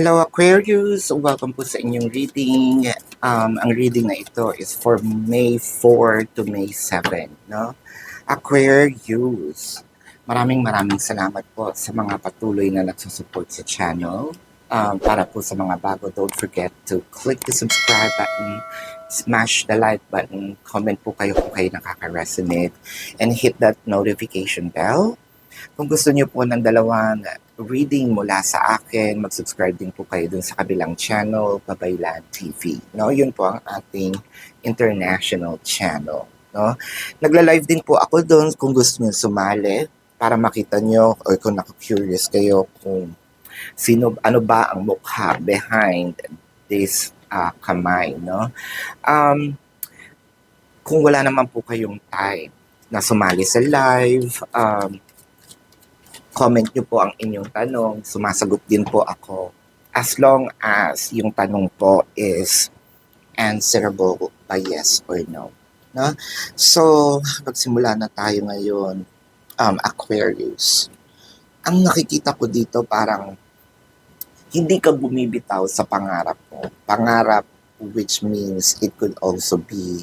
Hello Aquarius! Welcome po sa inyong reading. Ang reading na ito is for May 4 to May 7. No? Aquarius, maraming salamat po sa mga patuloy na nagsusupport sa channel. Para po sa mga bago, don't forget to click the subscribe button, smash the like button, comment po kayo kung kayo nakaka-resonate, and hit that notification bell. Kung gusto niyo po ng dalawang reading mula sa akin, mag-subscribe din po kayo dun sa kabilang channel, Babaylan TV. No, yun po ang ating international channel. No, nagla-live din po ako doon kung gusto niyo sumali para makita niyo or kung naku-curious kayo kung ano ba ang mukha behind this kamay. No, kung wala naman po kayong time na sumali sa live, comment nyo po ang inyong tanong. Sumasagot din po ako as long as yung tanong po is answerable by yes or no. No? So, magsimula na tayo ngayon, Aquarius. Ang nakikita ko dito parang hindi ka bumibitaw sa pangarap mo. Pangarap which means it could also be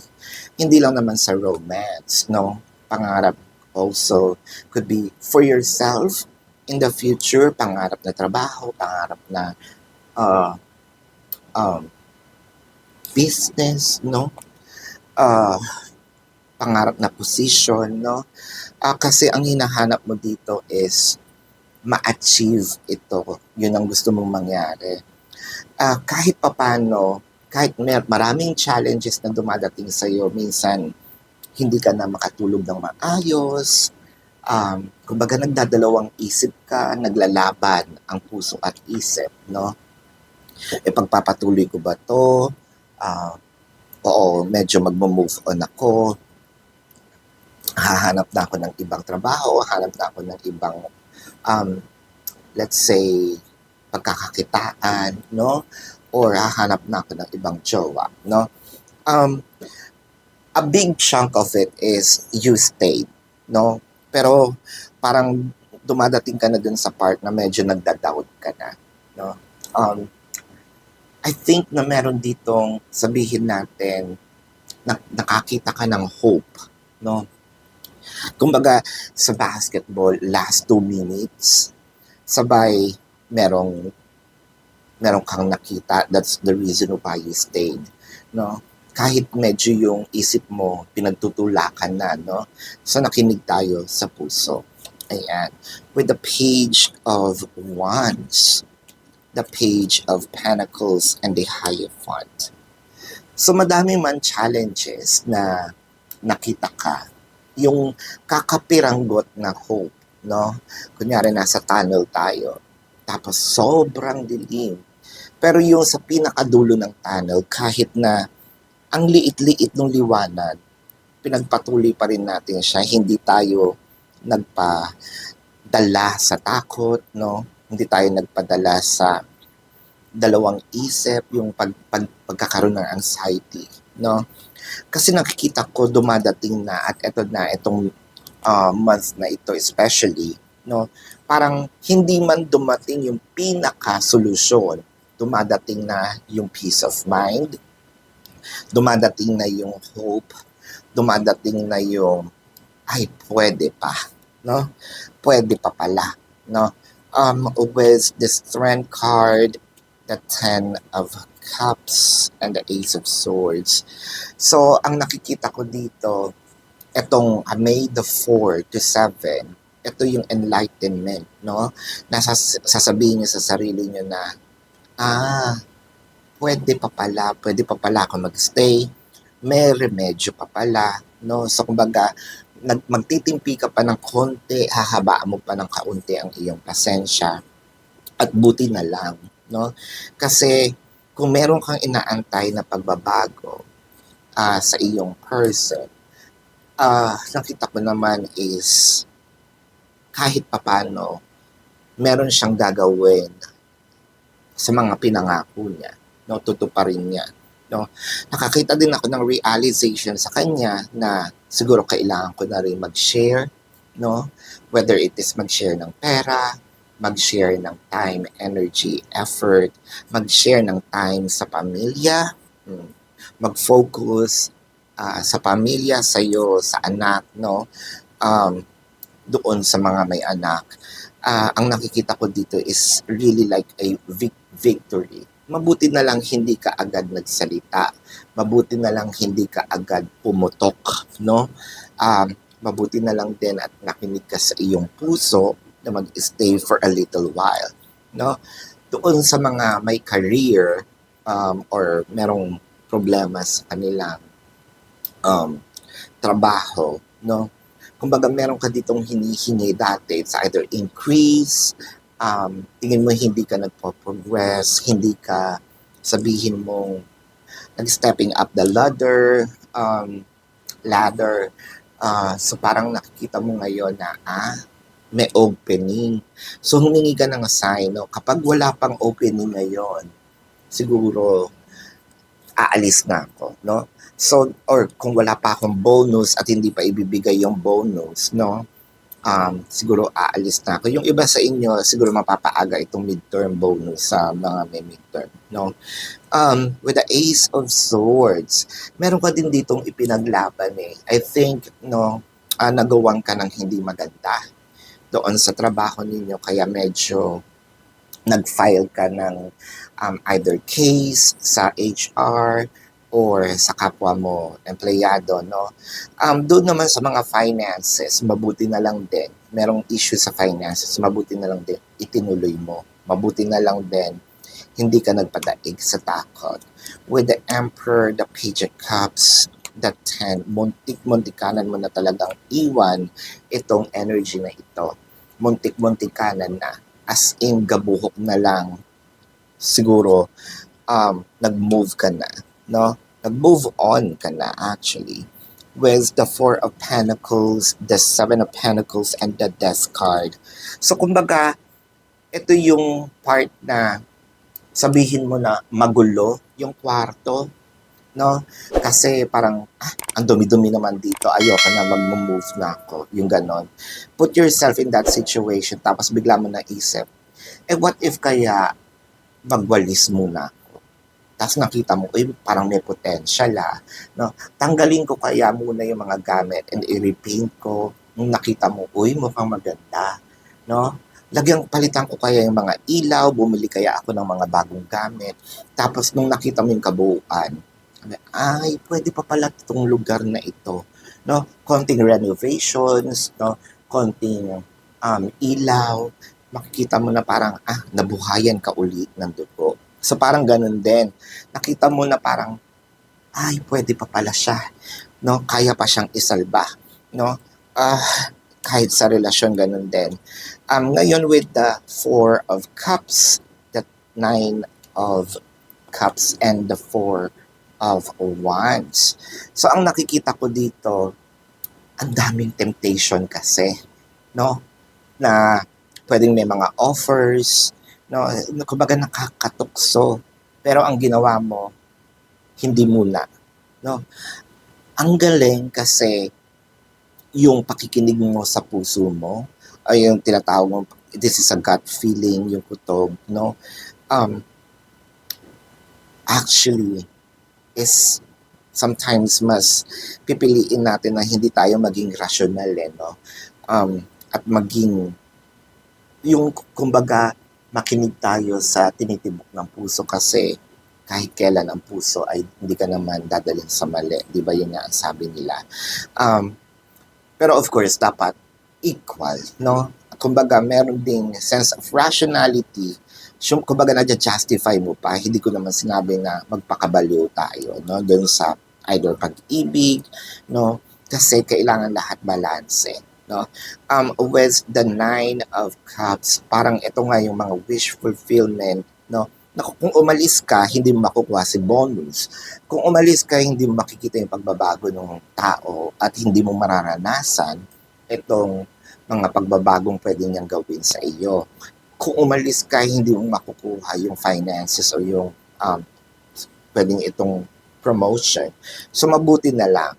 hindi lang naman sa romance, no? Pangarap also could be for yourself in the future, pangarap na trabaho, pangarap na business, no? Pangarap na position, no? Kasi ang hinahanap mo dito is ma-achieve ito. Yun ang gusto mong mangyari. Kahit papano, kahit maraming challenges na dumadating sa'yo, minsan hindi ka na makatulog ng maayos, kumbaga nagdadalawang isip ka, naglalaban ang puso at isip, no? Pagpapatuloy ko ba to? Oo, medyo magmo-move on ako. Hahanap na ako ng ibang trabaho, hahanap na ako ng ibang, let's say, pagkakakitaan, no? Or hahanap na ako ng ibang jowa, no? A big chunk of it is you stayed, no? Pero parang dumadating ka na dun sa part na medyo nagda-doubt ka na, no? I think na meron ditong sabihin natin na nakakita ka ng hope, no? Kumbaga sa basketball, last 2 minutes, sabay merong kang nakita, that's the reason why you stayed, no? Kahit medyo yung isip mo pinagtutulakan na, no? So nakinig tayo sa puso. Ayan. With the page of Wands, the page of Pentacles, and the Hierophant. So madami man challenges na nakita ka. Yung kakapiranggot na hope, no? Kunyari nasa tunnel tayo, tapos sobrang dilim. Pero yung sa pinakadulo ng tunnel, kahit na ang liit-liit ng liwanag, pinagpatuloy pa rin natin siya. Hindi tayo nagpadala sa takot, no? Hindi tayo nagpadala sa dalawang isip, yung pagkakaroon ng anxiety, no? Kasi nakikita ko dumadating na at itong month na ito especially, no? Parang hindi man dumating yung pinaka-solusyon, dumadating na yung peace of mind, dumadating na yung hope, dumadating na yung ay pwede pa, no? Pwede pa pala, no? With the Strength card, the 10 of Cups, and the Ace of Swords. So, ang nakikita ko dito, itong May the 4 to 7, ito yung enlightenment, no? Sasabihin niyo sa sarili niyo na, pwede pa pala ako magstay, may remedyo pa pala, no? So, kumbaga, magtitimpi ka pa ng konti, hahabaan mo pa ng kaunti ang iyong pasensya, at buti na lang, no? Kasi, kung meron kang inaantay na pagbabago sa iyong person, nakita ko naman is, kahit papano, meron siyang gagawin sa mga pinangako niya, no? Tutuparin niya, no? Nakakita din ako ng realization sa kanya na siguro kailangan ko na rin mag-share, no? Whether it is mag-share ng pera, mag-share ng time, energy, effort, mag-share ng time sa pamilya, mag-focus sa pamilya, sa'yo, sa anak, no? Um, Doon sa mga may anak. Ang nakikita ko dito is really like a victory. Mabuti na lang hindi ka agad nagsalita. Mabuti na lang hindi ka agad pumutok, no? Mabuti na lang din at nakinig ka sa iyong puso na mag-stay for a little while, no? Doon sa mga may career or merong problema sa kanilang um, trabaho, no? Kumbaga meron ka ditong hinihingi dati, it's either increase, tingin mo hindi ka nagpo-progress, hindi ka sabihin mo nag-stepping up the ladder. So parang nakikita mo ngayon na may opening. So humingi ka ng sign, no? Kapag wala pang opening ngayon, siguro aalis na ako, no? So, or kung wala pa akong bonus at hindi pa ibibigay yung bonus, no? Siguro aalis na ako. Yung iba sa inyo, siguro mapapaaga itong midterm bonus sa mga may midterm, no? With the Ace of Swords, meron ka din ditong ipinaglaban eh. I think, no, nagawan ka ng hindi maganda doon sa trabaho ninyo, kaya medyo nag-file ka ng either case sa HR or sa kapwa mo empleyado, no? Doon naman sa mga finances, mabuti na lang din. Merong issue sa finances, mabuti na lang din itinuloy mo. Mabuti na lang din hindi ka nagpadaig sa takot. With the Emperor, the Page of Cups, the 10, muntik-muntikanan mo na talagang iwan itong energy na ito. Muntik-muntikanan na. As in, gabuhok na lang. Siguro, nag-move ka na, no? Nag-move on ka na, actually. With the Four of Pentacles, the Seven of Pentacles, and the Death card. So, kumbaga, ito yung part na sabihin mo na magulo yung kwarto, no? Kasi parang, ang dumi-dumi naman dito, ayoko na mag-move na ako, yung ganon. Put yourself in that situation, tapos bigla mo naisip, what if kaya magwalis muna ako? Tapos nakita mo, parang may potential no? Tanggalin ko kaya muna yung mga gamit and i-repaint ko. Nung nakita mo, mukhang maganda, no? Palitan ko kaya yung mga ilaw, bumili kaya ako ng mga bagong gamit. Tapos nung nakita mo yung kabuuan, pwede pa pala itong lugar na ito, no? Konting renovations, no? Konting ilaw, makikita mo na parang, nabuhayan ka ulit ng dugo. So parang ganun din. Nakita mo na parang, pwede pa pala siya, no? Kaya pa siyang isalba, no? Kahit sa relasyon, ganun din. Ngayon with the Four of Cups, the Nine of Cups, and the Four of Wands. So ang nakikita ko dito, ang daming temptation kasi, no? Na pwedeng may mga offers, no? Kumbaga nakakatukso. Pero ang ginawa mo, hindi muna, no? Ang galing kasi yung pakikinig mo sa puso mo, ay yung tinatawag mo, this is a gut feeling, yung kutob, no? Actually, is sometimes mas pipiliin natin na hindi tayo maging rational, no? At maging, yung kumbaga, makinig tayo sa tinitibok ng puso kasi kahit kailan ang puso ay hindi ka naman dadalhin sa mali. Di ba yun nga ang sabi nila? Pero of course, dapat equal, no? Kumbaga, meron ding sense of rationality. Kumbaga, nadya-justify mo pa. Hindi ko naman sinabi na magpakabaliw tayo, no? Doon sa either pag-ibig, no? Kasi kailangan lahat balanse, no? With the Nine of Cups, parang ito nga yung mga wish fulfillment, no? Kung umalis ka, hindi mo makukuha si bonus. Kung umalis ka, hindi mo makikita yung pagbabago ng tao at hindi mo mararanasan itong mga pagbabagong pwede niyang gawin sa iyo. Kung umalis ka, hindi mo makukuha yung finances o yung pwedeng itong promotion. So, mabuti na lang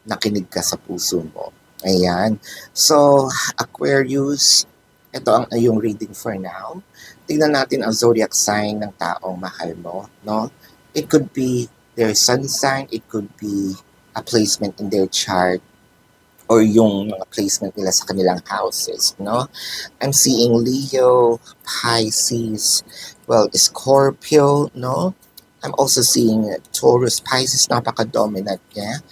nakinig ka sa puso mo. Ayan. So, Aquarius, Ito ang iyong reading for now. Tingnan natin ang zodiac sign ng taong mahal mo, no? It could be their sun sign, it could be a placement in their chart, or yung mga placement nila sa kanilang houses, no? I'm seeing Leo, Pisces, well, Scorpio, no? I'm also seeing Taurus, Pisces, napaka-dominant niya.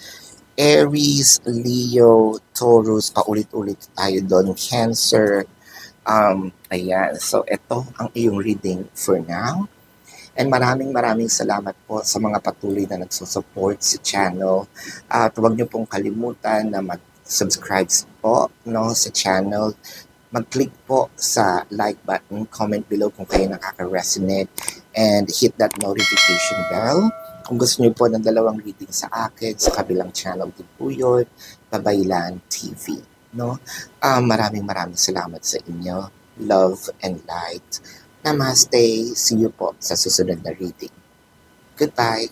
Aries, Leo, Taurus, paulit-ulit tayo doon. Cancer, ayan. So, ito ang iyong reading for now. And maraming salamat po sa mga patuloy na nagsusupport sa channel. At huwag niyo pong kalimutan na mag-subscribe po, no, sa channel. Mag-click po sa like button, comment below kung kayo nakaka-resonate, and hit that notification bell. Kung gusto niyo po ng dalawang reading sa akin, sa kabilang channel din po yun, Babaylan TV. No? Maraming salamat sa inyo. Love and light. Namaste. See you po sa susunod na reading. Goodbye.